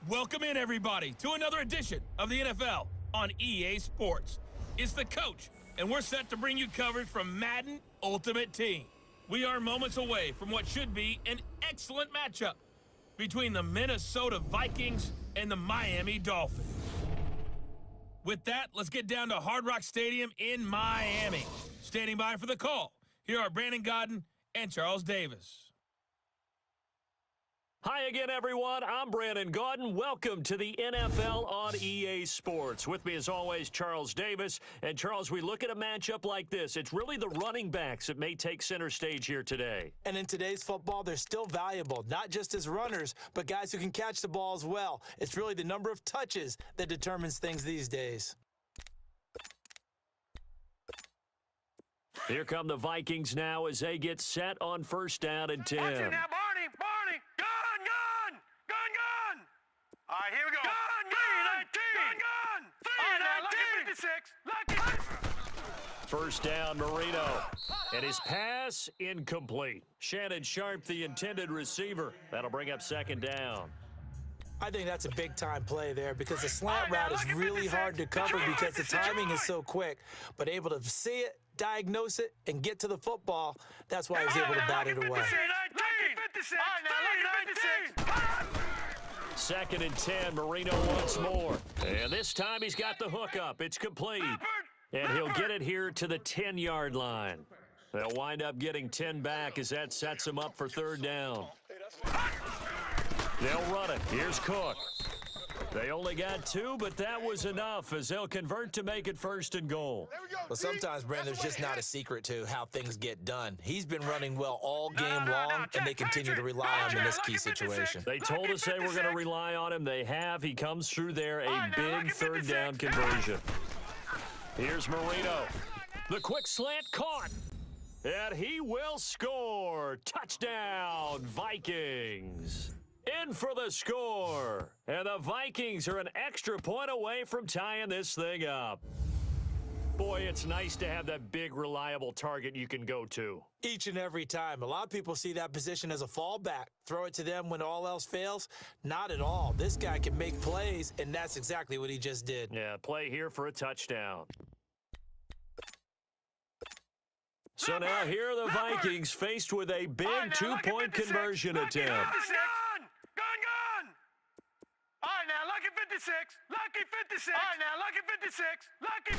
Welcome in, everybody, to another edition of the NFL on EA Sports. It's the coach, and we're set to bring you coverage from Madden Ultimate Team. We are moments away from what should be an excellent matchup between the Minnesota Vikings and the Miami Dolphins. With that, let's get down to Hard Rock Stadium in Miami. Standing by for the call, here are Brandon Godden and Charles Davis. Hi again, everyone. I'm Brandon Godden. Welcome to the NFL on EA Sports. With me, as always, Charles Davis. And, Charles, we look at a matchup like this. It's really the running backs that may take center stage here today. And in today's football, they're still valuable, not just as runners, but guys who can catch the ball as well. It's really the number of touches that determines things these days. Here come the Vikings now as they get set on first down and 10. Watch it now, Barney! Gun! All right, here we go. Gun! 3-19! Gun! First down, Marino. And his pass incomplete. Shannon Sharp, the intended receiver. That'll bring up second down. I think that's a big-time play there because the slant route is really hard to cover because the timing is so quick. But able to see it, diagnose it, and get to the football, that's why he was able to bat it away. Second and 10, Marino once more. And this time he's got the hook up. It's complete. And he'll get it here to the 10-yard line. They'll wind up getting 10 back as that sets him up for third down. They'll run it. Here's Cook. They only got 2, but that was enough as they'll convert to make it first and goal. Well, sometimes, Brandon, there's just not a secret to how things get done. He's been running well all game long, and they continue to rely on him in this key situation. They told us they were going to rely on him. They have. He comes through there, a big third down conversion. Here's Marino. The quick slant caught. And he will score. Touchdown, Vikings. In for the score. And the Vikings are an extra point away from tying this thing up. Boy, it's nice to have that big, reliable target you can go to. Each and every time. A lot of people see that position as a fallback. Throw it to them when all else fails. Not at all. This guy can make plays, and that's exactly what he just did. Yeah, play here for a touchdown. So now here are the Vikings faced with a big two-point conversion attempt. Gun! All right, now, lucky 56. Lucky 56. All right, now, lucky 56. Lucky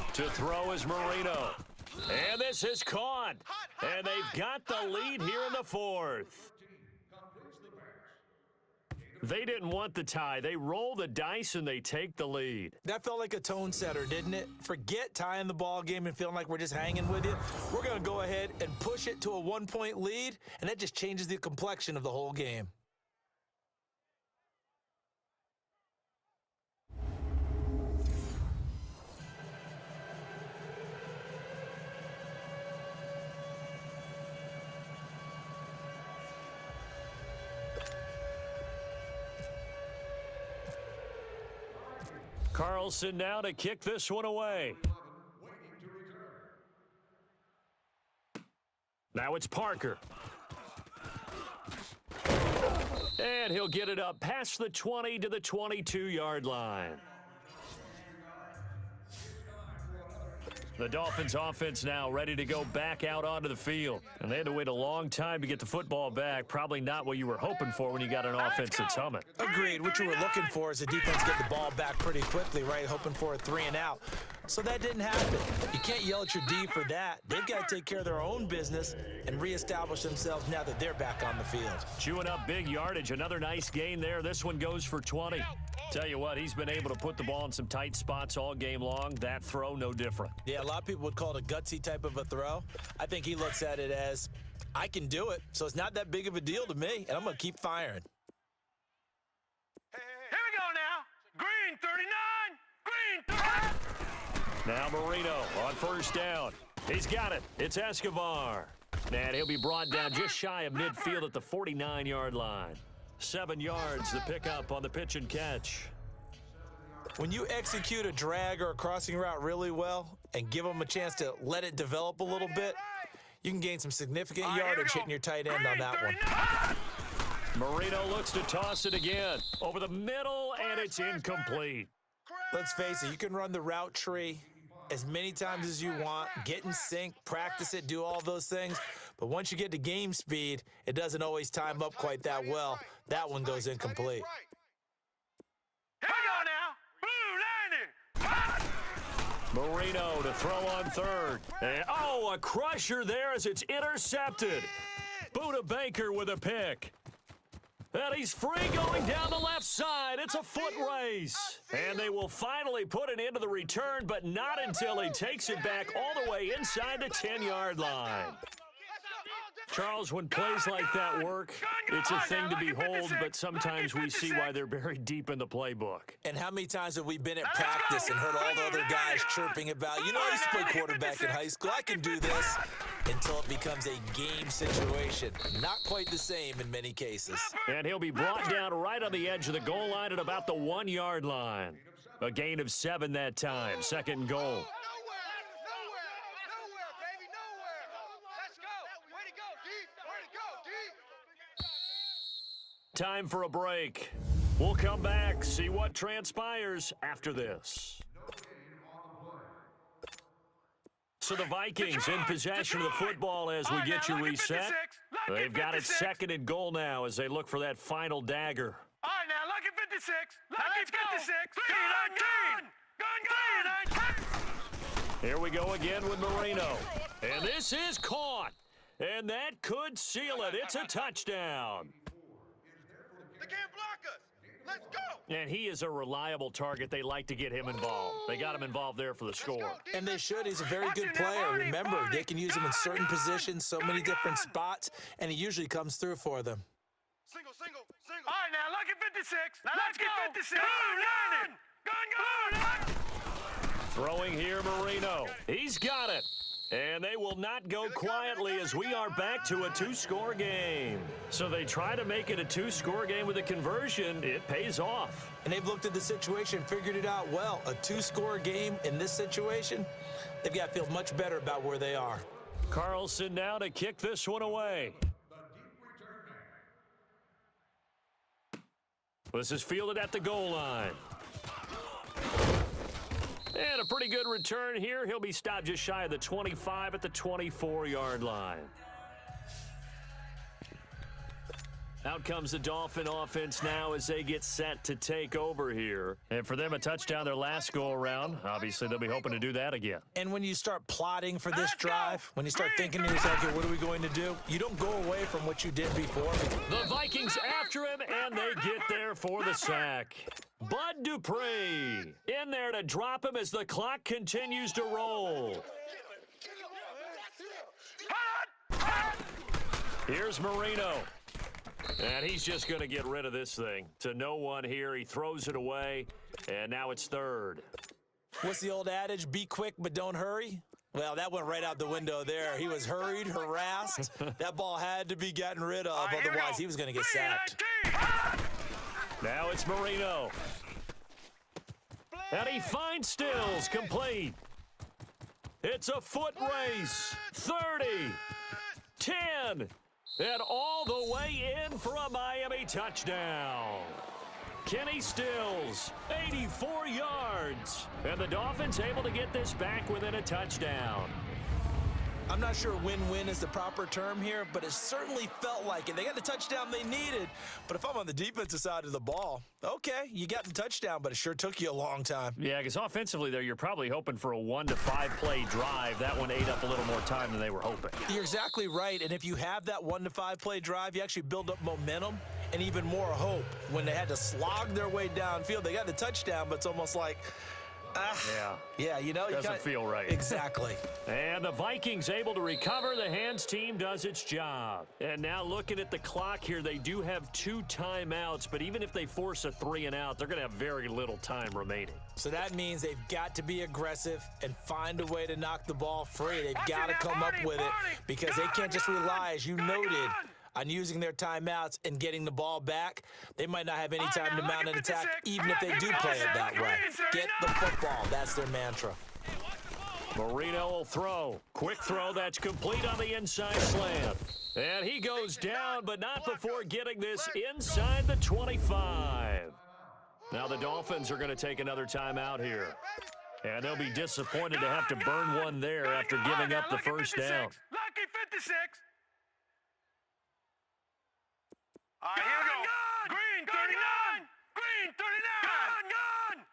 5. To throw is Marino. And this is caught. And they've got the lead here in the fourth. They didn't want the tie. They roll the dice and they take the lead. That felt like a tone setter, didn't it? Forget tying the ball game and feeling like we're just hanging with you. We're going to go ahead and push it to a one-point lead, and that just changes the complexion of the whole game. Carlson now to kick this one away. Now it's Parker. And he'll get it up past the 20 to the 22-yard line. The Dolphins offense now ready to go back out onto the field. And they had to wait a long time to get the football back. Probably not what you were hoping for when you got an offense that's humming. Agreed. What you were looking for is the defense get the ball back pretty quickly, right? Hoping for a 3-and-out. So that didn't happen. You can't yell at your D for that. They've got to take care of their own business and reestablish themselves now that they're back on the field. Chewing up big yardage. Another nice gain there. This one goes for 20. Tell you what, he's been able to put the ball in some tight spots all game long. That throw, no different. Yeah, a lot of people would call it a gutsy type of a throw. I think he looks at it as, I can do it, so it's not that big of a deal to me, and I'm going to keep firing. Here we go now. Green 39. Green 39. Now Marino on first down. He's got it. It's Escobar. And he'll be brought down just shy of midfield at the 49-yard line. 7 yards the pickup on the pitch and catch. When you execute a drag or a crossing route really well and give them a chance to let it develop a little bit, you can gain some significant yardage hitting your tight end on that one. Marino looks to toss it again. Over the middle, and it's incomplete. Let's face it, you can run the route tree as many times as you want, get in sync, practice it, do all those things. But once you get to game speed, it doesn't always time up quite that well. That one goes incomplete. Here we go now. Blue 90. Marino to throw on third. And, oh, a crusher there as it's intercepted. Buda Baker with a pick. And he's free going down the left side. It's a foot race. And they will finally put an end to the return, but not until he takes it back all the way inside the 10-yard line. Charles, when plays like that work, it's a thing to behold, but sometimes we see why they're buried deep in the playbook. And how many times have we been at practice and heard all the other guys chirping about, you know, I used to play quarterback in high school, I can do this, until it becomes a game situation. Not quite the same in many cases. And he'll be brought down right on the edge of the goal line at about the 1-yard line. A gain of 7 that time, second and goal. Time for a break. We'll come back, see what transpires after this. So the Vikings in possession of the football as we get you reset. They've got it second and goal now as they look for that final dagger. All right, now, lucky 56. Lucky 56. Gun. Here we go again with Marino. And this is caught. And that could seal it. It's a touchdown. They can't block us. Let's go. And he is a reliable target. They like to get him involved. They got him involved there for the score. And they should. He's a very good player. Remember, they can use him in certain positions, so many different spots, and he usually comes through for them. Single. All right, now, lucky 56. Now lucky 56. Gun. Throwing here, Marino. He's got it. And they will not go quietly as we are back to a 2-score game. So they try to make it a 2-score game with a conversion. It pays off. And they've looked at the situation, figured it out well. A 2-score game in this situation, they've got to feel much better about where they are. Carlson now to kick this one away. This is fielded at the goal line. And a pretty good return here. He'll be stopped just shy of the 25 at the 24-yard line. Out comes the Dolphin offense now as they get set to take over here. And for them, a touchdown their last go-around. Obviously, they'll be hoping to do that again. And when you start plotting for this drive, when you start thinking to yourself, okay, what are we going to do? You don't go away from what you did before. The Vikings after him, and they get there for the sack. Bud Dupree in there to drop him as the clock continues to roll. Here's Marino. And he's just going to get rid of this thing. To no one here. He throws it away, and now it's third. What's the old adage? Be quick, but don't hurry? Well, that went right out the window there. He was hurried, harassed. That ball had to be gotten rid of, otherwise he was going to get sacked. Now it's Marino. And he finds Stills, complete. It's a foot race. 30, 10, and all the way in for a Miami touchdown. Kenny Stills, 84 yards. And the Dolphins able to get this back within a touchdown. I'm not sure win-win is the proper term here, but it certainly felt like it. They got the touchdown they needed, but if I'm on the defensive side of the ball, okay, you got the touchdown, but it sure took you a long time. Yeah, because offensively there, you're probably hoping for a 1 to 5 play drive. That one ate up a little more time than they were hoping. You're exactly right, and if you have that 1 to 5 play drive, you actually build up momentum and even more hope. When they had to slog their way downfield, they got the touchdown, but it's almost like, yeah, you know, doesn't feel right. Exactly. And the Vikings able to recover. The hands team does its job. And now looking at the clock here, they do have 2 timeouts, but even if they force a 3 and out, they're going to have very little time remaining. So that means they've got to be aggressive and find a way to knock the ball free. They've got to come up with it because they can't just rely, as you noted, on using their timeouts and getting the ball back. They might not have any time to mount an attack, even if they do play it that way. Get the football. That's their mantra. Marino will throw. Quick throw that's complete on the inside slant. And he goes down, but not before getting this inside the 25. Now the Dolphins are going to take another timeout here. And they'll be disappointed to have to burn one there after giving up the first down. Lucky 56. All right, here we go. Green 39. Green 39. Gun.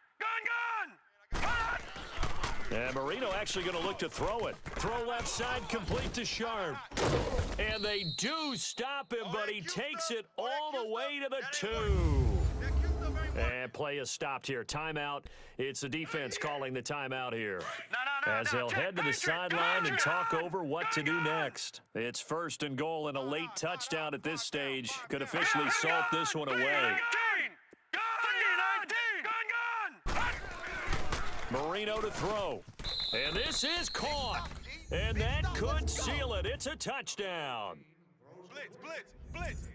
And Marino actually going to look to throw it. Throw left side, complete to Sharp. And they do stop him, but he takes it all the way to the 2. And play is stopped here. Timeout. It's the defense calling the timeout here. As they'll head to the sideline and talk over what to do next. It's 1st and goal and a late touchdown at this stage. Could officially salt this one away. Marino to throw. And this is caught. And that could seal it. It's a touchdown.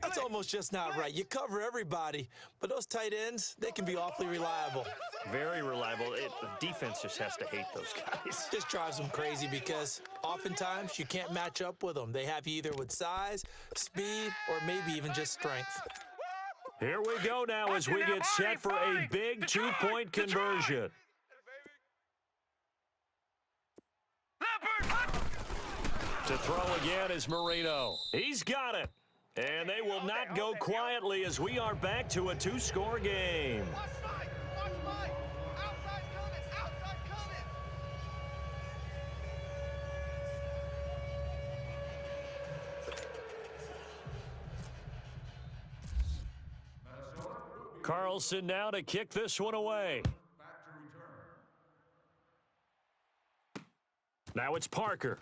That's almost just not right. You cover everybody, but those tight ends, they can be awfully reliable. Very reliable. The defense just has to hate those guys. Just drives them crazy because oftentimes you can't match up with them. They have you either with size, speed, or maybe even just strength. Here we go now as we get set for a big 2-point conversion. To throw again is Marino. He's got it. And they will not go quietly as we are back to a 2-score game. Carlson now to kick this one away. Now it's Parker.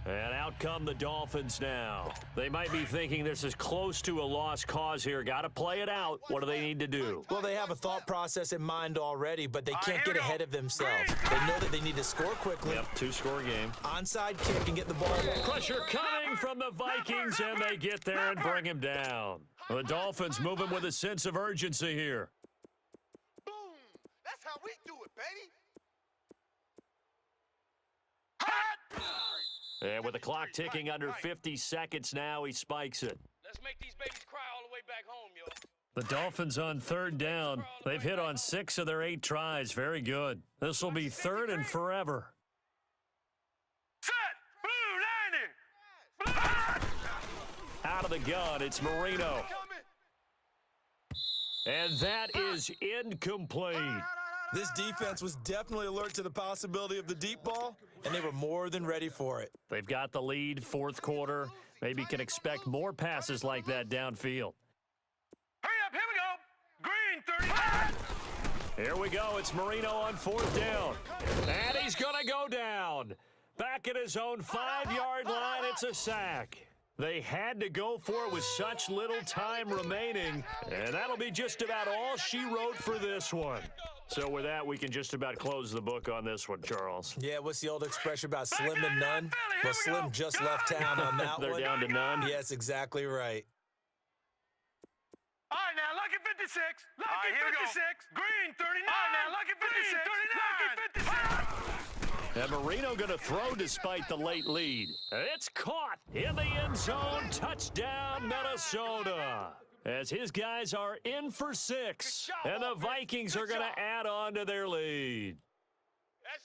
And out come the Dolphins now. They might be thinking this is close to a lost cause here. Got to play it out. What do they need to do? Well, they have a thought process in mind already, but they can't get ahead of themselves. They know that they need to score quickly. Yep, 2-score game. Onside kick and get the ball. Pressure coming from the Vikings, and they get there and bring him down. The Dolphins moving with a sense of urgency here. Boom! That's how we do it, baby. And with the clock ticking under 50 seconds now, he spikes it. Let's make these babies cry all the way back home, yo. The Dolphins on 3rd down. They've hit on 6 of their 8 tries. Very good. This will be 3rd and forever. Set! Blue 90! Out of the gun, it's Marino. And that is incomplete. This defense was definitely alert to the possibility of the deep ball, and they were more than ready for it. They've got the lead, 4th quarter. Maybe can expect more passes like that downfield. Hurry up, here we go! Green 35! Here we go, it's Marino on 4th down. And he's gonna go down. Back at his own 5-yard line, it's a sack. They had to go for it with such little time remaining, and that'll be just about all she wrote for this one. So with that, we can just about close the book on this one, Charles. Yeah, what's the old expression about slim and none? Well, Slim just left town on that one. They're down to none? Yes, exactly right. All right, now, lucky 56. Lucky 56. Green 39. All right, now, lucky 56. Lucky 56. And Marino going to throw despite the late lead. It's caught in the end zone. Touchdown, Minnesota. As his guys are in for 6. And the Vikings are going to add on to their lead.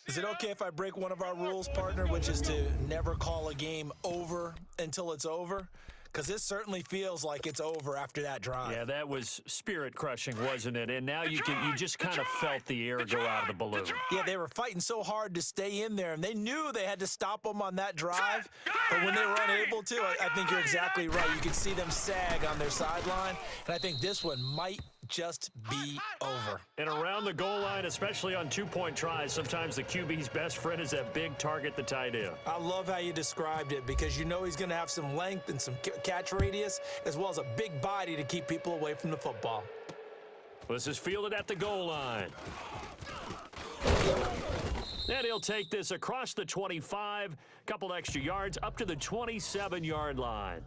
Is it okay if I break one of our rules, partner, which is to never call a game over until it's over? Because this certainly feels like it's over after that drive. Yeah, that was spirit-crushing, wasn't it? And now you just kind of felt the air go out of the balloon. Yeah, they were fighting so hard to stay in there, and they knew they had to stop them on that drive. But when they were unable to, I think you're exactly right. You could see them sag on their sideline, and I think this one might just be over. And around the goal line, especially on 2-point tries, sometimes the QB's best friend is that big target, the tight end. I love how you described it because you know he's going to have some length and some catch radius as well as a big body to keep people away from the football. This is fielded at the goal line. And he'll take this across the 25, a couple extra yards, up to the 27-yard line.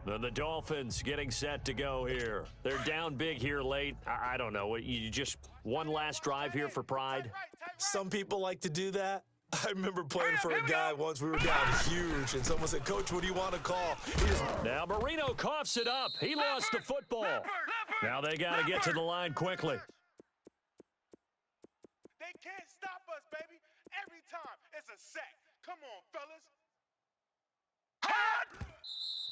Then the Dolphins getting set to go here. They're down big here late. I don't know. You just one last drive here for pride? Some people like to do that. I remember playing for a guy once. We were down huge, and someone said, "Coach, what do you want to call?" Now Marino coughs it up. He lost the football. Now they got to get to the line quickly. They can't stop us, baby. Every time it's a sack. Come on, fellas.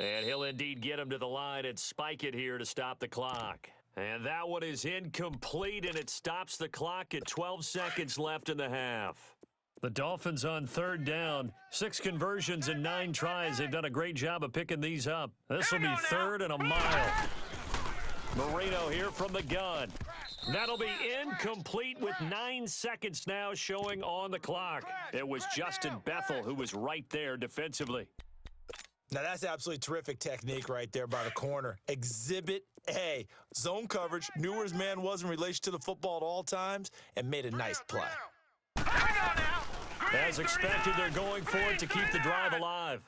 And he'll indeed get him to the line and spike it here to stop the clock. And that one is incomplete, and it stops the clock at 12 seconds left in the half. The Dolphins on third down. 6 conversions and 9 tries. They've done a great job of picking these up. This will be third and a mile. Marino here from the gun. That'll be incomplete with 9 seconds now showing on the clock. It was Justin Bethel who was right there defensively. Now, that's absolutely terrific technique right there by the corner. Exhibit A. Zone coverage, knew where his man was in relation to the football at all times, and made a nice play. As expected, they're going for it to keep the drive alive.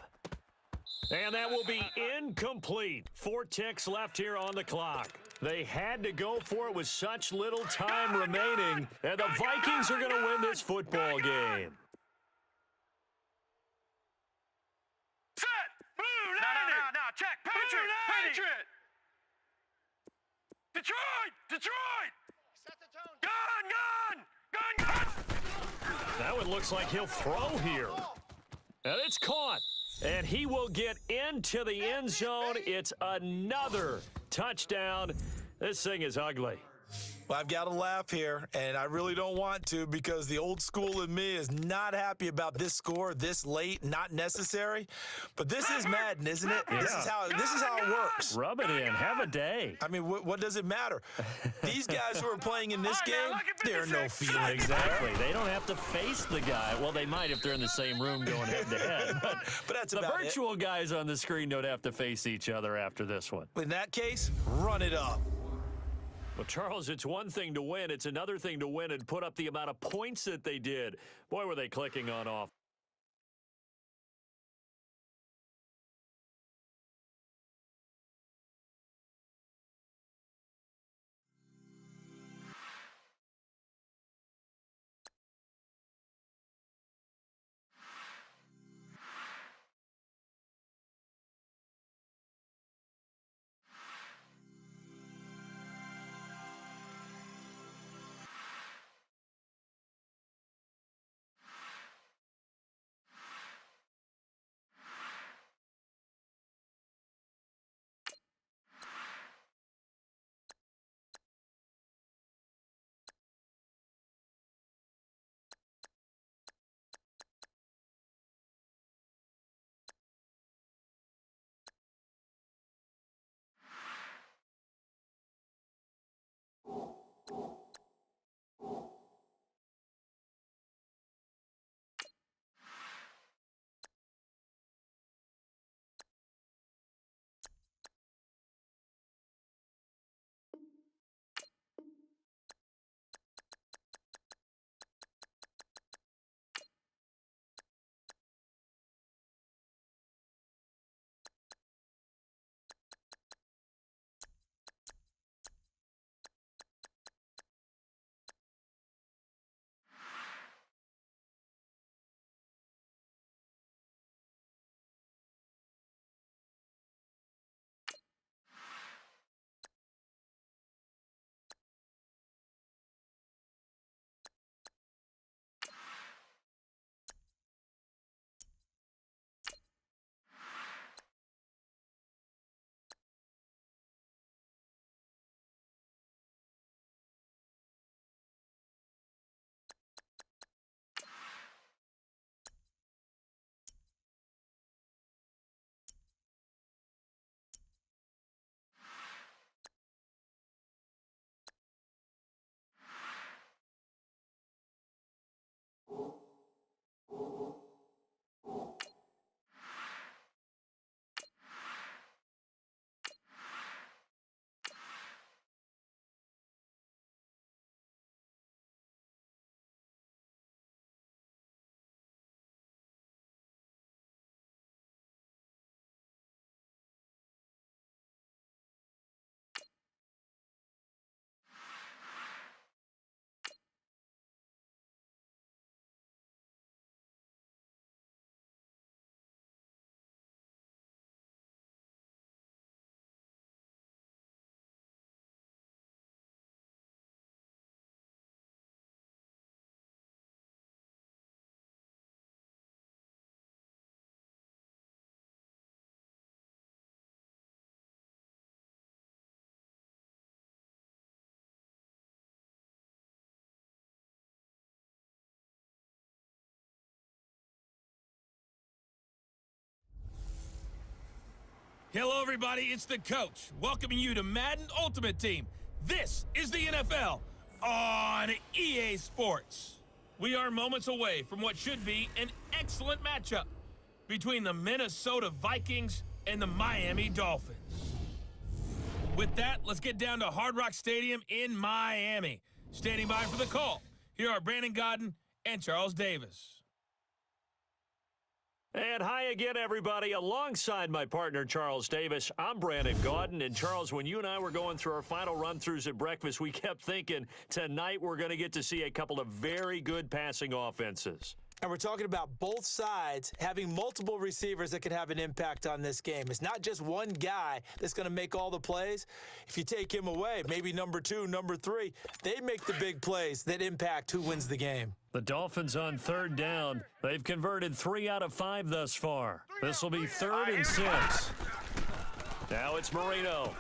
And that will be incomplete. 4 ticks left here on the clock. They had to go for it with such little time remaining, and the Vikings are going to win this football game. No, check. Patriot. Detroit. Gun. That one looks like he'll throw here. And it's caught. And he will get into the end zone. It's another touchdown. This thing is ugly. Well, I've got to laugh here, and I really don't want to because the old school in me is not happy about this score this late, not necessary. But this is Madden, isn't it? Yeah. This is how it works. Rub it in. Have a day. I mean, what does it matter? These guys who are playing in this game, there are no feelings. Exactly. They don't have to face the guy. Well, they might if they're in the same room going head-to-head. But that's the about virtual guys on the screen don't have to face each other after this one. In that case, run it up. Well, Charles, it's one thing to win. It's another thing to win and put up the amount of points that they did. Boy, were they clicking on off. Hello, everybody. It's the coach welcoming you to Madden Ultimate Team. This is the NFL on EA Sports. We are moments away from what should be an excellent matchup between the Minnesota Vikings and the Miami Dolphins. With that, let's get down to Hard Rock Stadium in Miami. Standing by for the call, here are Brandon Godden and Charles Davis. And hi again, everybody. Alongside my partner, Charles Davis, I'm Brandon Gaudin. And Charles, when you and I were going through our final run-throughs at breakfast, we kept thinking tonight we're going to get to see a couple of very good passing offenses. And we're talking about both sides having multiple receivers that can have an impact on this game. It's not just one guy that's going to make all the plays. If you take him away, maybe number 2, number 3, they make the big plays that impact who wins the game. The Dolphins on third down. They've converted 3 out of 5 thus far. This will be 3rd and 6. Now it's Marino.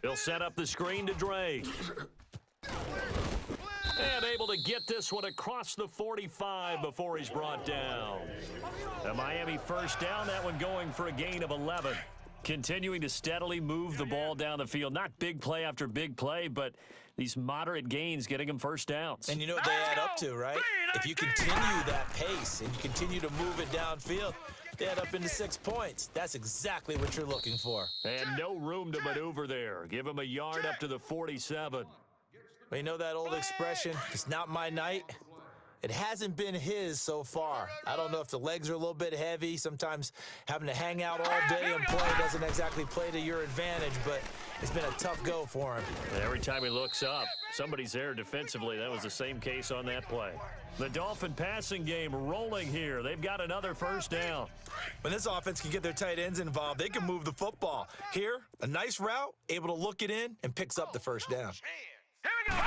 He'll set up the screen to Drake. And able to get this one across the 45 before he's brought down. The Miami first down, that one going for a gain of 11. Continuing to steadily move the ball down the field. Not big play after big play, but these moderate gains getting them first downs. And you know what they add up to, right? If you continue that pace and you continue to move it downfield, they add up into 6 points. That's exactly what you're looking for. And no room to maneuver there. Give him a yard up to the 47. Well, you know that old expression, it's not my night? It hasn't been his so far. I don't know if the legs are a little bit heavy. Sometimes having to hang out all day and play doesn't exactly play to your advantage, but it's been a tough go for him. And every time he looks up, somebody's there defensively. That was the same case on that play. The Dolphin passing game rolling here. They've got another first down. When this offense can get their tight ends involved, they can move the football. Here, a nice route, able to look it in, and picks up the first down. Here we go.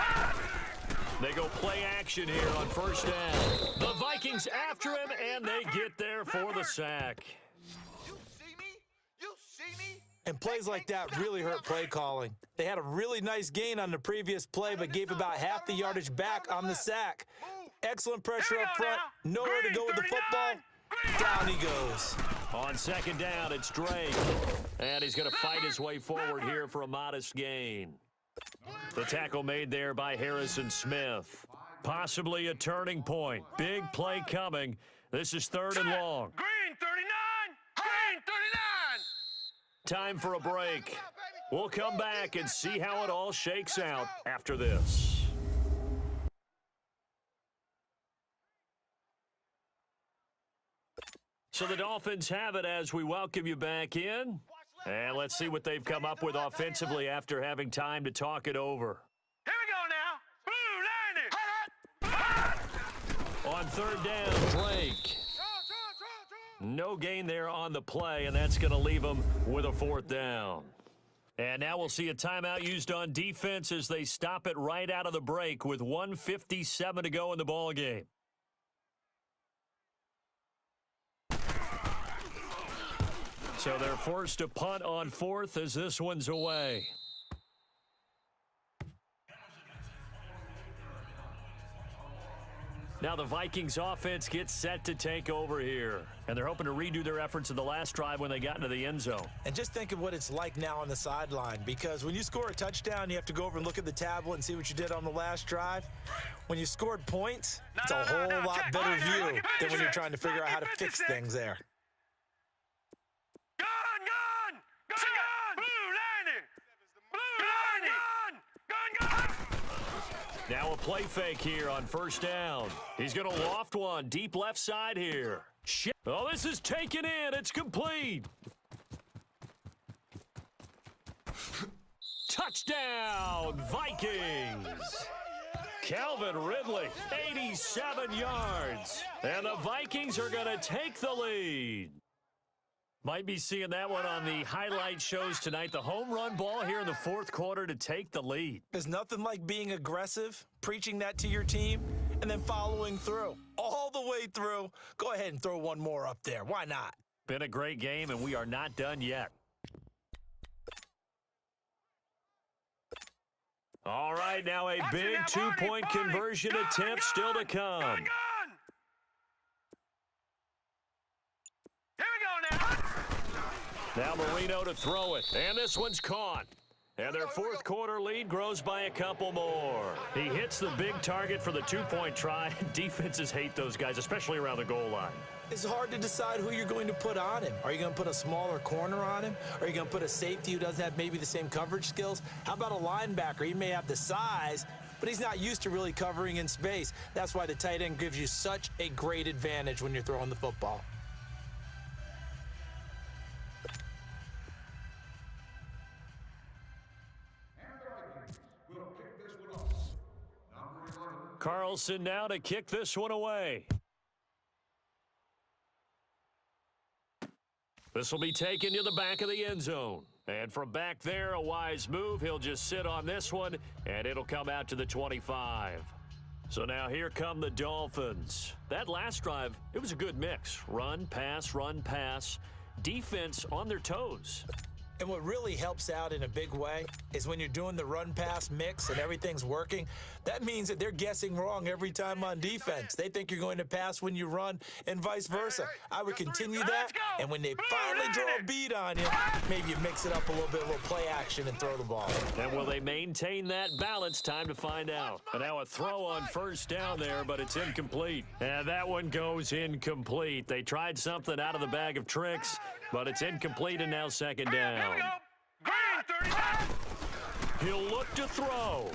They go play action here on first down. The Vikings after him, and they get there for the sack. You see me? You see me? And plays like that really hurt play calling. They had a really nice gain on the previous play, but gave about half the yardage back on the sack. Excellent pressure up front. Nowhere to go with the football. Down he goes. On second down, it's Drake. And he's going to fight his way forward here for a modest gain. The tackle made there by Harrison Smith. Possibly a turning point. Big play coming. This is 3rd and long. Green 39. Green 39. Time for a break. We'll come back and see how it all shakes out after this. So the Dolphins have it as we welcome you back in. And let's see what they've come up with offensively after having time to talk it over. Here we go now. Blue 90. On third down, Drake. No gain there on the play, and that's going to leave them with a 4th down. And now we'll see a timeout used on defense as they stop it right out of the break with 1:57 to go in the ballgame. So they're forced to punt on 4th as this one's away. Now the Vikings offense gets set to take over here. And they're hoping to redo their efforts in the last drive when they got into the end zone. And just think of what it's like now on the sideline, because when you score a touchdown, you have to go over and look at the tablet and see what you did on the last drive. When you scored points, it's a whole lot better view than when you're trying to figure out how to fix things there. Gun. Blue 90. Gun. Now a play fake here on first down. He's going to loft one deep left side here. Oh, this is taken in. It's complete. Touchdown, Vikings. Calvin Ridley, 87 yards. And the Vikings are going to take the lead. Might be seeing that one on the highlight shows tonight. The home run ball here in the 4th quarter to take the lead. There's nothing like being aggressive, preaching that to your team, and then following through. All the way through. Go ahead and throw one more up there. Why not? Been a great game, and we are not done yet. All right, now a big two-point conversion attempt still to come. Gun. Here we go now. Now Marino to throw it, and this one's caught. And their fourth quarter lead grows by a couple more. He hits the big target for the two-point try. Defenses hate those guys, especially around the goal line. It's hard to decide who you're going to put on him. Are you going to put a smaller corner on him? Are you going to put a safety who doesn't have maybe the same coverage skills? How about a linebacker? He may have the size, but he's not used to really covering in space. That's why the tight end gives you such a great advantage when you're throwing the football. Carlson now to kick this one away. This will be taken to the back of the end zone. And from back there, a wise move. He'll just sit on this one, and it'll come out to the 25. So now here come the Dolphins. That last drive, it was a good mix. Run, pass, defense on their toes. And what really helps out in a big way is when you're doing the run-pass mix and everything's working, that means that they're guessing wrong every time on defense. They think you're going to pass when you run and vice versa. I would continue that, and when they finally draw a beat on you, maybe you mix it up a little bit, a little play action and throw the ball. And will they maintain that balance? Time to find out. And now a throw on first down there, but it's incomplete. And that one goes incomplete. They tried something out of the bag of tricks, but it's incomplete, and now second down. He'll look to throw.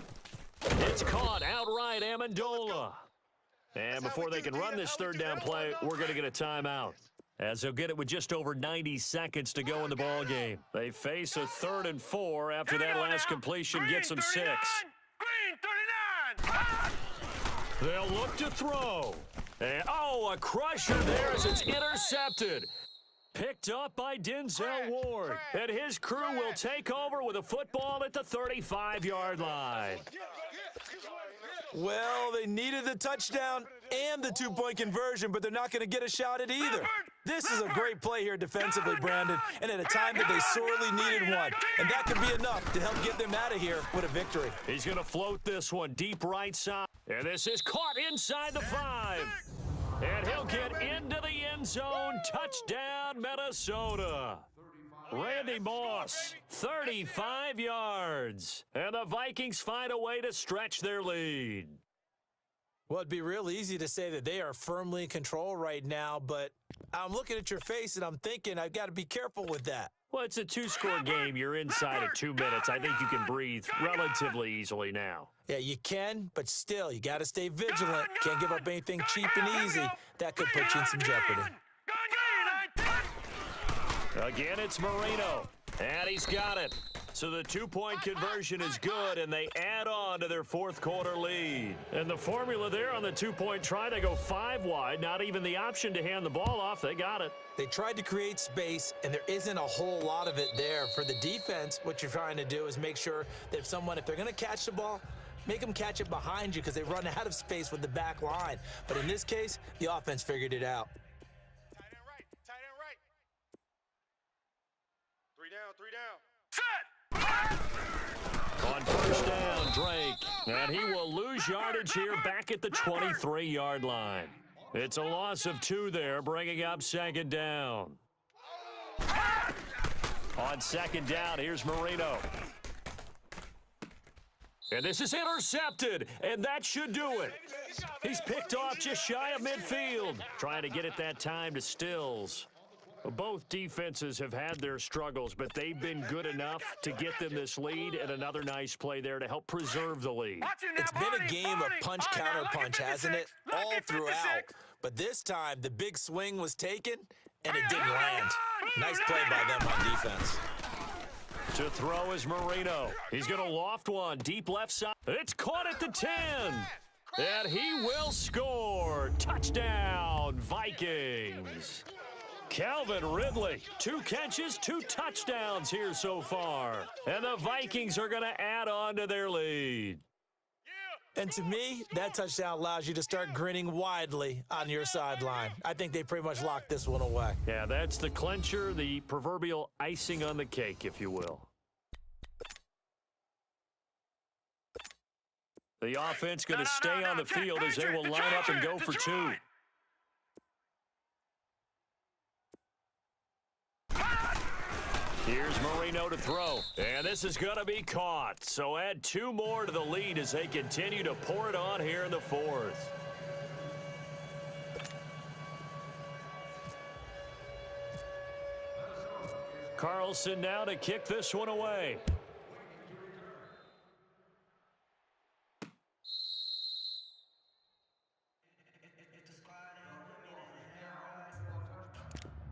It's caught outright, Amendola. And before they can run this third down play, we're going to get a timeout, as they'll get it with just over 90 seconds to go in the ball game. They face a 3rd and 4 after that last completion gets them 6. Green 39. They'll look to throw. And, a crusher there as it's intercepted. Picked up by Denzel Ward. And his crew will take over with a football at the 35-yard line. Well, they needed the touchdown and the two-point conversion, but they're not going to get a shot at either. This is a great play here defensively, Brandon, and at a time that they sorely needed one. And that could be enough to help get them out of here with a victory. He's going to float this one deep right side. And this is caught inside the 5. And he'll get into the end zone. Touchdown, Minnesota. Randy Moss, 35 yards. And the Vikings find a way to stretch their lead. Well, it'd be real easy to say that they are firmly in control right now, but I'm looking at your face and I'm thinking I've got to be careful with that. Well, it's a 2-score game. You're inside of 2 minutes. I think you can breathe relatively easily now. Yeah, you can, but still, you got to stay vigilant. Can't give up anything cheap and easy. That could put you in some jeopardy. Again, it's Marino, and he's got it. So the two-point conversion is good, and they add on to their fourth quarter lead. And the formula there on the two-point try, they go 5 wide, not even the option to hand the ball off. They got it. They tried to create space, and there isn't a whole lot of it there. For the defense, what you're trying to do is make sure that if they're going to catch the ball, make them catch it behind you because they run out of space with the back line. But in this case, the offense figured it out. Tight end right. Tight end right. 3 down. 3 down. Set. On first down, Drake. And he will lose yardage here back at the 23-yard line. It's a loss of 2 there, bringing up second down. On second down, here's Marino. And this is intercepted, and that should do it. He's picked off just shy of midfield. Trying to get it that time to Stills. Both defenses have had their struggles, but they've been good enough to get them this lead, and another nice play there to help preserve the lead. It's been a game of punch-counter-punch, hasn't it? All throughout. But this time, the big swing was taken, and it didn't land. Nice play by them on defense. To throw is Marino. He's going to loft one deep left side. It's caught at the 10. And he will score. Touchdown, Vikings. Calvin Ridley, 2 catches, 2 touchdowns here so far. And the Vikings are going to add on to their lead. And to me, that touchdown allows you to start grinning widely on your sideline. I think they pretty much locked this one away. Yeah, that's the clincher, the proverbial icing on the cake, if you will. The offense going to stay on the field as they will line up and go for 2. Here's Marino to throw, and this is going to be caught. So add 2 more to the lead as they continue to pour it on here in the 4th. Carlson now to kick this one away.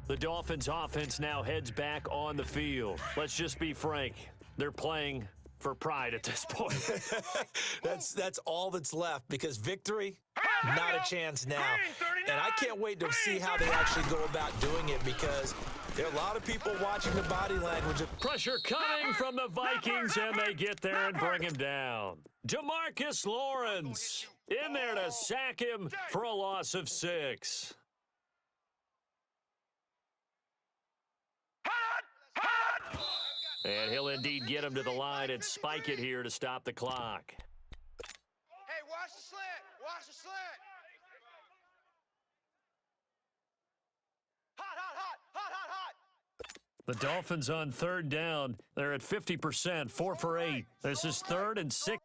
The Dolphins offense now heads back on the field. Let's just be frank. They're playing for pride at this point. That's all that's left because victory, not a chance now. And I can't wait to see how they actually go about doing it because there are a lot of people watching the body language. Pressure coming from the Vikings, and they get there and bring him down. DeMarcus Lawrence in there to sack him for a loss of 6. And he'll indeed get him to the line and spike it here to stop the clock. Hey, watch the slant. Watch the slant. Hot, hot, hot, hot, hot, hot. The Dolphins on 3rd down. They're at 50%, 4 for 8. This is 3rd and 6.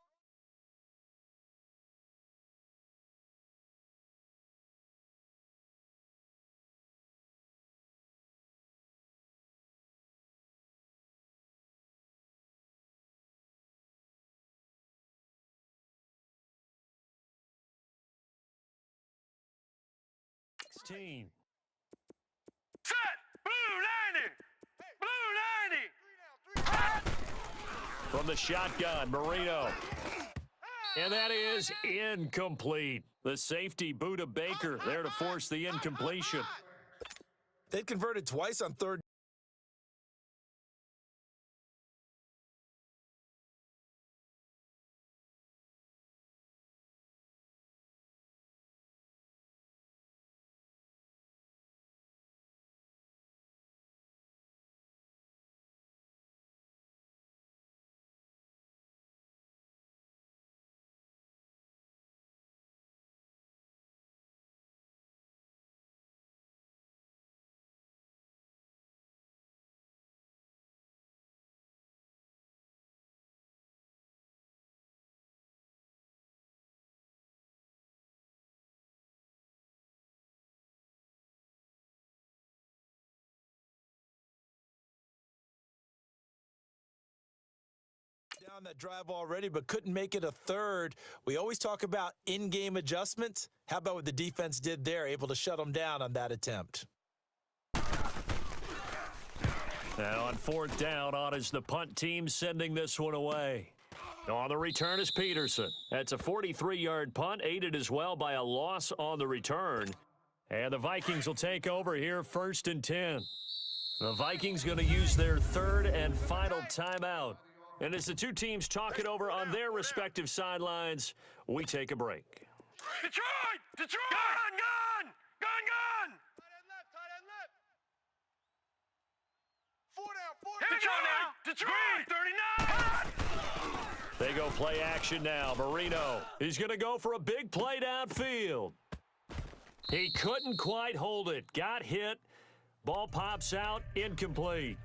Team. Set! Blue 90! Blue 90! From the shotgun, Marino. And that is incomplete. The safety, Buda Baker, there to force the incompletion. They converted twice on 3rd. Down that drive already, but couldn't make it a 3rd. We always talk about in-game adjustments. How about what the defense did there, able to shut them down on that attempt? And on 4th down, on is the punt team sending this one away. On the return is Peterson. That's a 43-yard punt, aided as well by a loss on the return. And the Vikings will take over here 1st and 10. The Vikings going to use their 3rd and final timeout. And as the 2 teams talk it over on their respective sidelines, we take a break. Detroit! Detroit! Gun! Gun! Gun! Gun! Tight end left. 4 down, 4 Here we go now! Detroit! 39! They go play action now. Marino, he's going to go for a big play downfield. He couldn't quite hold it. Got hit. Ball pops out. Incomplete.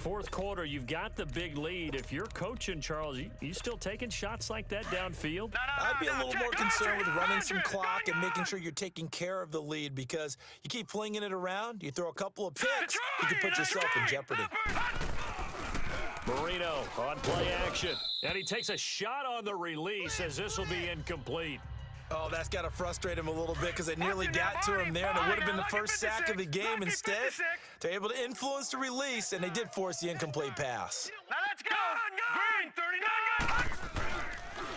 4th quarter, you've got the big lead. If you're coaching, Charles, you still taking shots like that downfield? I'd be a little more concerned with running some clock and making sure you're taking care of the lead because you keep flinging it around, you throw a couple of picks, you can put yourself in jeopardy. Marino on play action, and he takes a shot on the release as this will be incomplete. Oh, that's got to frustrate him a little bit because it nearly got to him there, and it would have been the first sack of the game. Instead, they're able to influence the release, and they did force the incomplete pass. Now let's go! Green,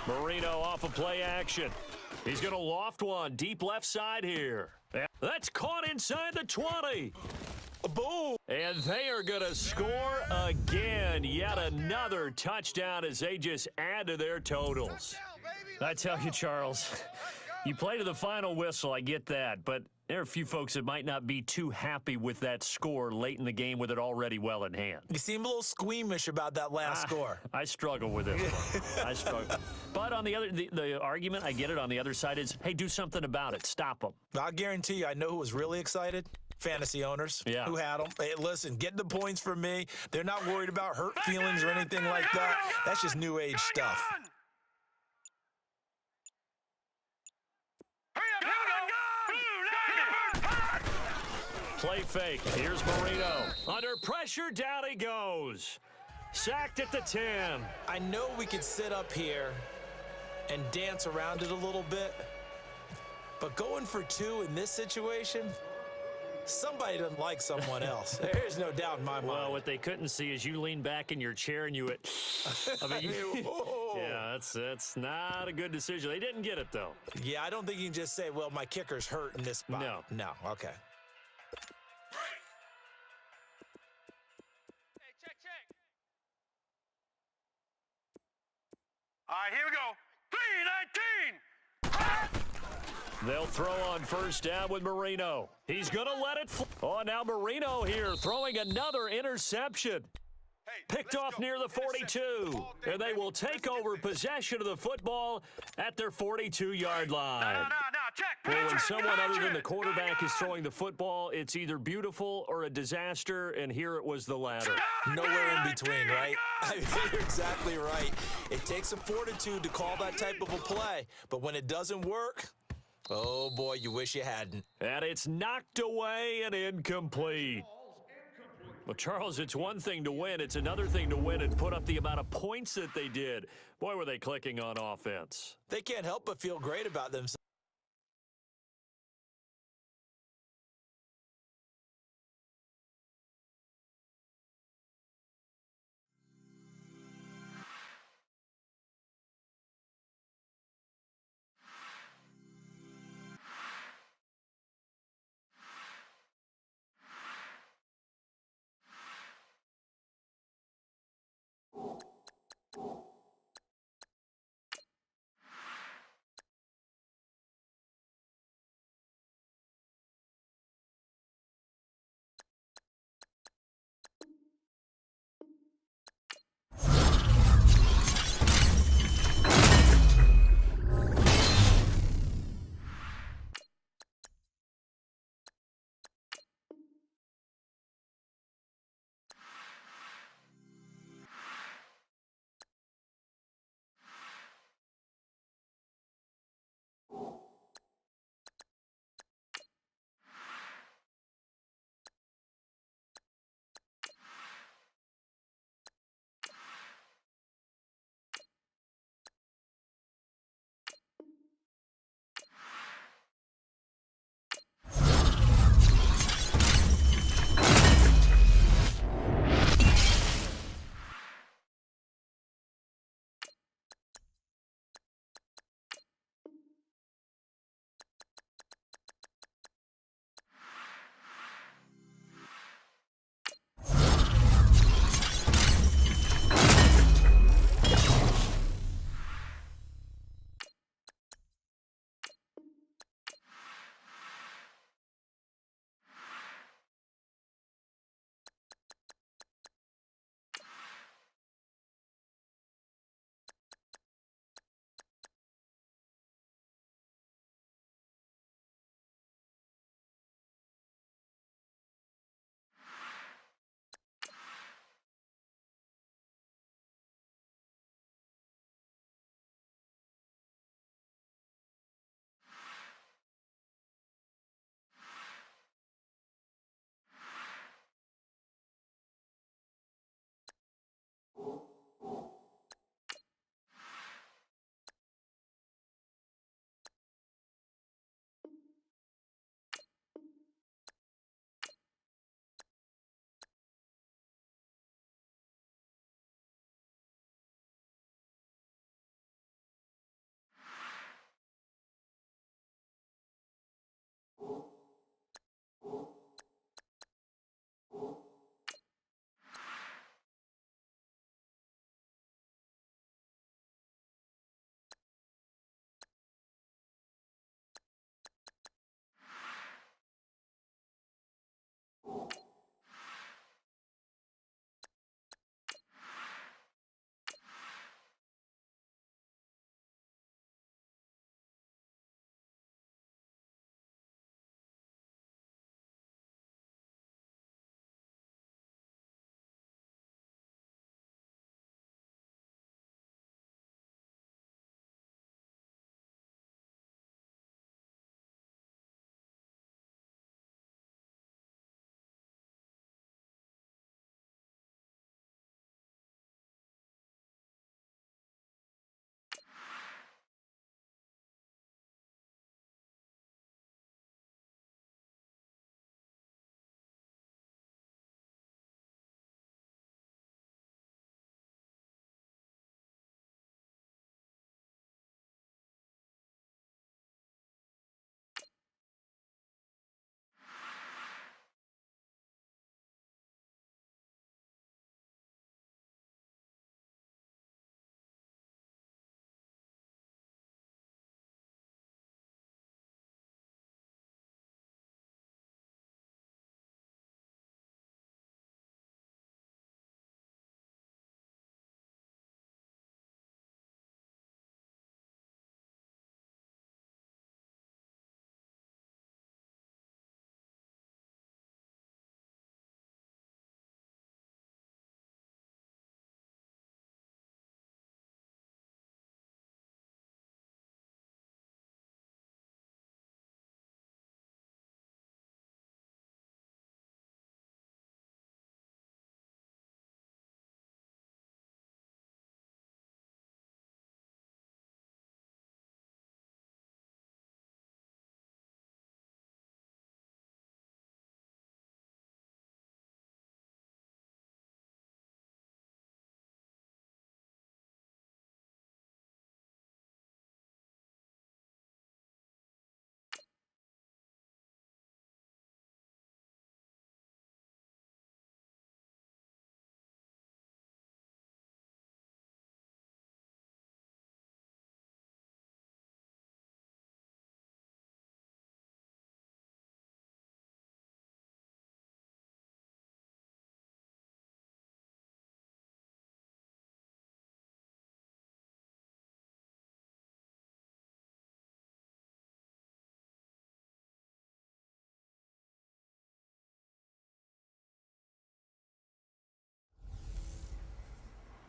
39! Marino off of play action. He's going to loft one deep left side here. That's caught inside the 20. Boom! And they are going to score again. Yet another touchdown as they just add to their totals. I tell you, Charles, you play to the final whistle, I get that, but there are a few folks that might not be too happy with that score late in the game with it already well in hand. You seem a little squeamish about that last score. I struggle with this one. I struggle. But on the other, the argument, I get it, on the other side is, hey, do something about it. Stop them. I'll guarantee you, I know who was really excited. fantasy owners Yeah. who had them. Hey, listen, get the points for me. They're not worried about hurt feelings or anything like that. That's just new age stuff. Play fake. Here's Marino. Under pressure, down he goes. Sacked at the 10. I know we could sit up here and dance around it a little bit, but going for 2 in this situation, somebody doesn't like someone else. There's no doubt in my mind. Well, what they couldn't see is you lean back in your chair and you went, I mean, yeah, that's not a good decision. They didn't get it, though. Yeah, I don't think you can just say, well, my kicker's hurt in this spot. No, okay. All right, here we go. 3-19. They'll throw on first down with Marino. He's going to let it fly. Oh, now Marino here throwing another interception. Picked off near the 42. And they will take over possession of the football at their 42-yard line. No, check. Well, when someone other than the quarterback is throwing the football, it's either beautiful or a disaster, and here it was the latter. Nowhere in between, right? I mean, you're exactly right. It takes some fortitude to call that type of a play, but when it doesn't work, oh, boy, you wish you hadn't. And it's knocked away and incomplete. Well, Charles, it's one thing to win. It's another thing to win and put up the amount of points that they did. Boy, were they clicking on offense. They can't help but feel great about themselves.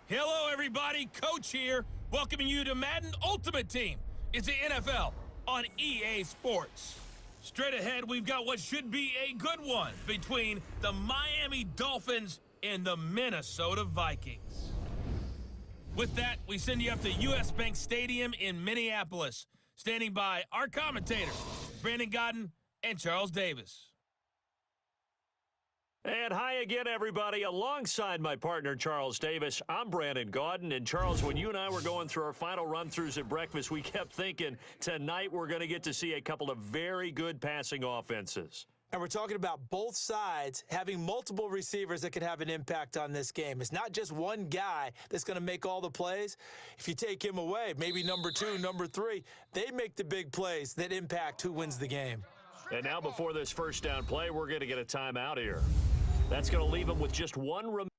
Hello, everybody. Coach here, welcoming you to Madden Ultimate Team. It's the NFL on EA Sports. Straight ahead, we've got what should be a good one between the Miami Dolphins and the Minnesota Vikings. With that, we send you up to US Bank Stadium in Minneapolis. Standing by our commentators, Brandon Godden and Charles Davis. And hi again, everybody. Alongside my partner, Charles Davis, I'm Brandon Gaudin. And Charles, when you and I were going through our final run-throughs at breakfast, we kept thinking tonight we're going to get to see a couple of very good passing offenses. And we're talking about both sides having multiple receivers that can have an impact on this game. It's not just one guy that's going to make all the plays. If you take him away, maybe number 2, number 3, they make the big plays that impact who wins the game. And now before this first down play, we're going to get a timeout here. That's going to leave them with just one remaining.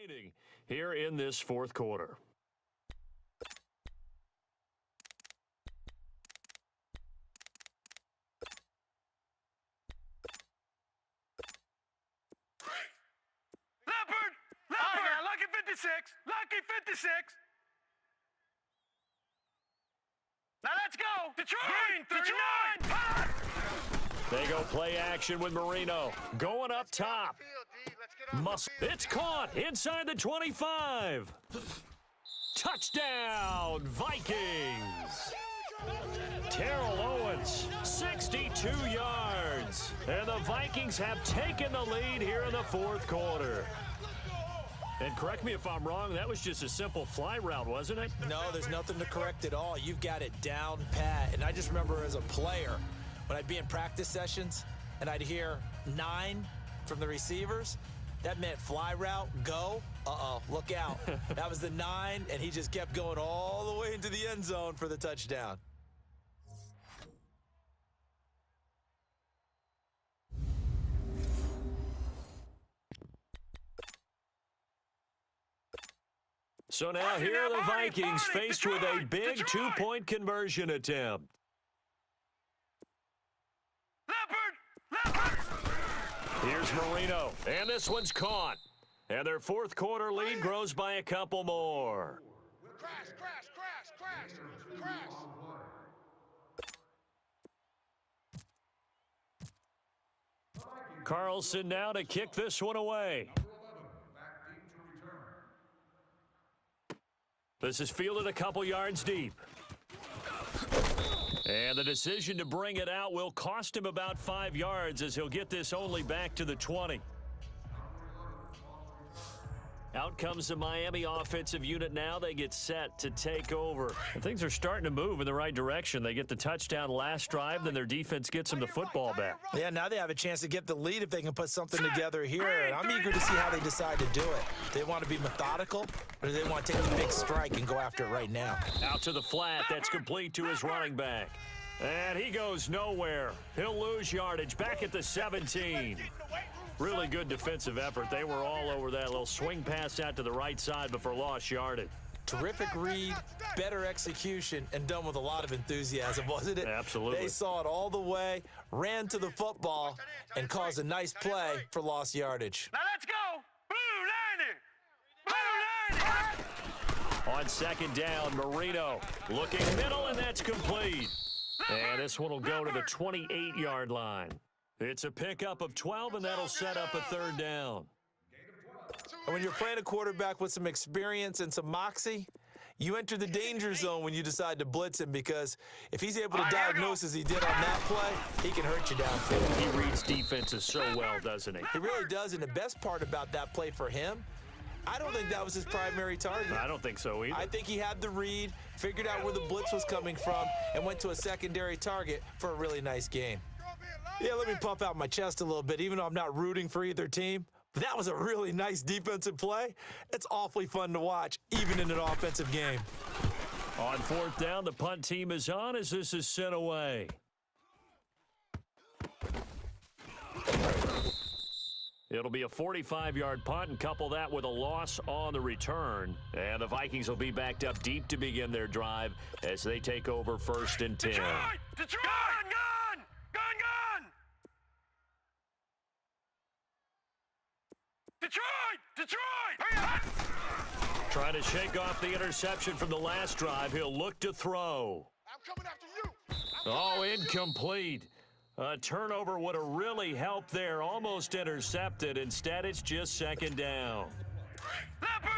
remaining here in this fourth quarter. Leopard! All right, now, lucky 56. Lucky 56. Now let's go. Detroit! Green, 39. They go play action with Marino. Going up top. It's caught inside the 25. Touchdown, Vikings. Terrell Owens, 62 yards. And the Vikings have taken the lead here in the fourth quarter. And correct me if I'm wrong, that was just a simple fly route, wasn't it? No, there's nothing to correct at all. You've got it down pat. And I just remember as a player, when I'd be in practice sessions and I'd hear 9 from the receivers, that meant fly route, go. Look out. That was the 9, and he just kept going all the way into the end zone for the touchdown. So now here are the Vikings faced with a big 2-point conversion attempt. Leopard! Here's Marino, and this one's caught. And their fourth quarter lead grows by a couple more. Crash. Carlson now to kick this one away. This is fielded a couple yards deep. And the decision to bring it out will cost him about 5 yards as he'll get this only back to the 20. Out comes the Miami offensive unit now. They get set to take over. And things are starting to move in the right direction. They get the touchdown last drive, then their defense gets them the football back. Yeah, now they have a chance to get the lead if they can put something together here. And I'm eager to see how they decide to do it. They want to be methodical, or do they want to take a big strike and go after it right now? Out to the flat. That's complete to his running back. And he goes nowhere. He'll lose yardage back at the 17. Really good defensive effort. They were all over that little swing pass out to the right side before lost yardage. Terrific read, better execution, and done with a lot of enthusiasm, wasn't it? Absolutely. They saw it all the way, ran to the football, and caused a nice play for lost yardage. Now let's go. Blue 90. On second down, Marino looking middle, and that's complete. And this one will go to the 28-yard line. It's a pickup of 12, and that'll set up a third down. And when you're playing a quarterback with some experience and some moxie, you enter the danger zone when you decide to blitz him, because if he's able to diagnose as he did on that play, he can hurt you downfield. He reads defenses so well, doesn't he? He really does, and the best part about that play for him, I don't think that was his primary target. I don't think so either. I think he had the read, figured out where the blitz was coming from, and went to a secondary target for a really nice gain. Yeah, let me puff out my chest a little bit, even though I'm not rooting for either team. But that was a really nice defensive play. It's awfully fun to watch, even in an offensive game. On fourth down, the punt team is on as this is sent away. It'll be a 45-yard punt, and couple that with a loss on the return. And the Vikings will be backed up deep to begin their drive as they take over 1st and 10. Detroit! Gun! Detroit! Trying to shake off the interception from the last drive. He'll look to throw. I'm coming after you. Oh, incomplete. A turnover would have really helped there. Almost intercepted. Instead, it's just second down.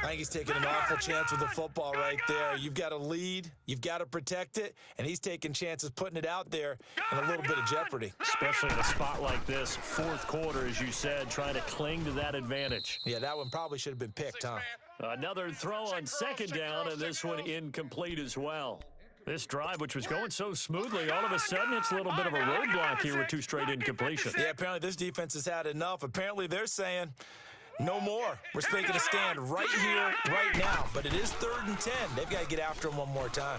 I think he's taking an awful chance with the football right there. You've got to lead, you've got to protect it, and he's taking chances putting it out there in a little bit of jeopardy. Especially in a spot like this, fourth quarter, as you said, trying to cling to that advantage. Yeah, that one probably should have been picked, huh? Another throw on second down, and this one incomplete as well. This drive, which was going so smoothly, all of a sudden it's a little bit of a roadblock here with 2 straight incompletions. Yeah, apparently this defense has had enough. Apparently they're saying, no more. We're taking a stand right here, right now. But it is 3rd and 10. They've got to get after him one more time.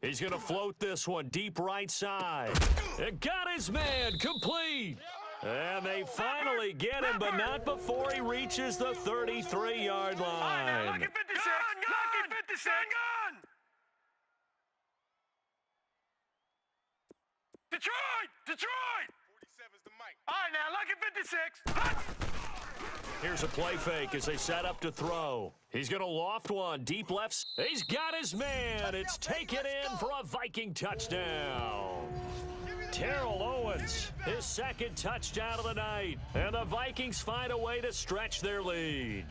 He's going to float this one deep right side. It got his man complete. And they finally get him, but not before he reaches the 33-yard line. Lucky 56. Lucky 56. Gun. Detroit. Detroit. 47's the mic. All right, now, lucky 56. Here's a play fake as they set up to throw. He's going to loft one. Deep left. He's got his man. It's taken in for a Viking touchdown. Terrell Owens, his second touchdown of the night. And the Vikings find a way to stretch their lead.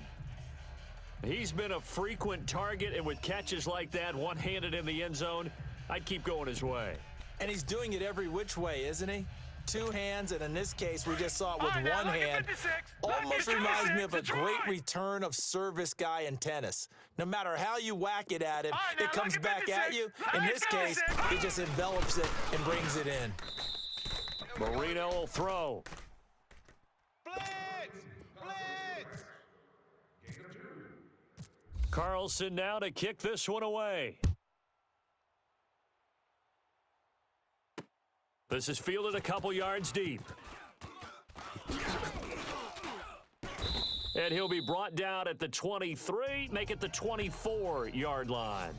He's been a frequent target, and with catches like that, one-handed in the end zone, I'd keep going his way. And he's doing it every which way, isn't he? Two hands, and in this case, we just saw it with one hand. Almost reminds me of a great return of service guy in tennis. No matter how you whack it at him, it comes back at you. In this case, he just envelops it and brings it in. Marino will throw. Blitz! Blitz! Carlson now to kick this one away. This is fielded a couple yards deep. And he'll be brought down at the 23, make it the 24-yard line.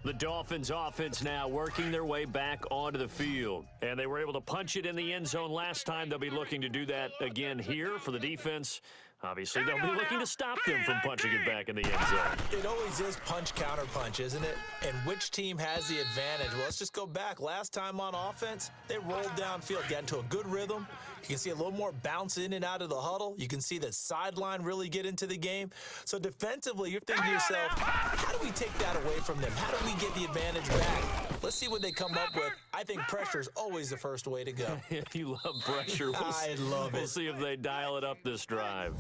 The Dolphins offense now working their way back onto the field. And they were able to punch it in the end zone last time. They'll be looking to do that again here for the defense. Obviously, they'll be looking to stop them from punching it back in the end zone. It always is punch, counter punch, isn't it? And which team has the advantage? Well, let's just go back. Last time on offense, they rolled downfield, got into a good rhythm. You can see a little more bounce in and out of the huddle. You can see the sideline really get into the game. So defensively, you're thinking to yourself, how do we take that away from them? How do we get the advantage back? Let's see what they come up with. I think pressure is always the first way to go. You love pressure. I love it. We'll see if they dial it up this drive.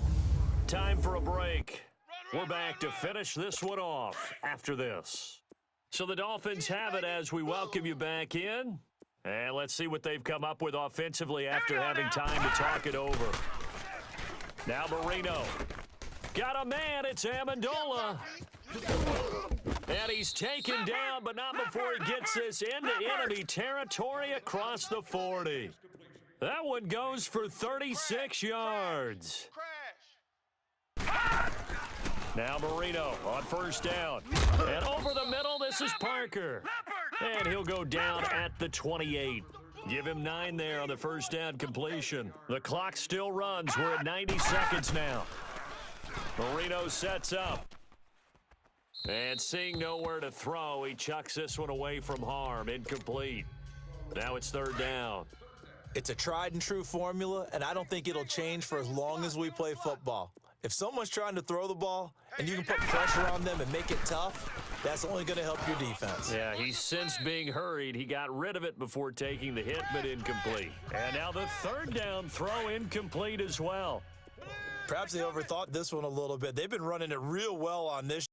Time for a break. We're back to finish this one off after this. So the Dolphins have it as we welcome you back in. And let's see what they've come up with offensively after having time to talk it over. Now Marino. Got a man, it's Amendola. And he's taken down, but not before he gets this into enemy territory across the 40. That one goes for 36 yards. Now Marino on first down. And over the middle, this is Parker. And he'll go down at the 28. Give him 9 there on the first down completion. The clock still runs. We're at 90 seconds now. Marino sets up. And seeing nowhere to throw, he chucks this one away from harm. Incomplete. Now it's third down. It's a tried and true formula, and I don't think it'll change for as long as we play football. If someone's trying to throw the ball and you can put pressure on them and make it tough, that's only going to help your defense. Yeah, he's since being hurried. He got rid of it before taking the hit, but incomplete. And now the third down throw incomplete as well. Perhaps they overthought this one a little bit. They've been running it real well on this.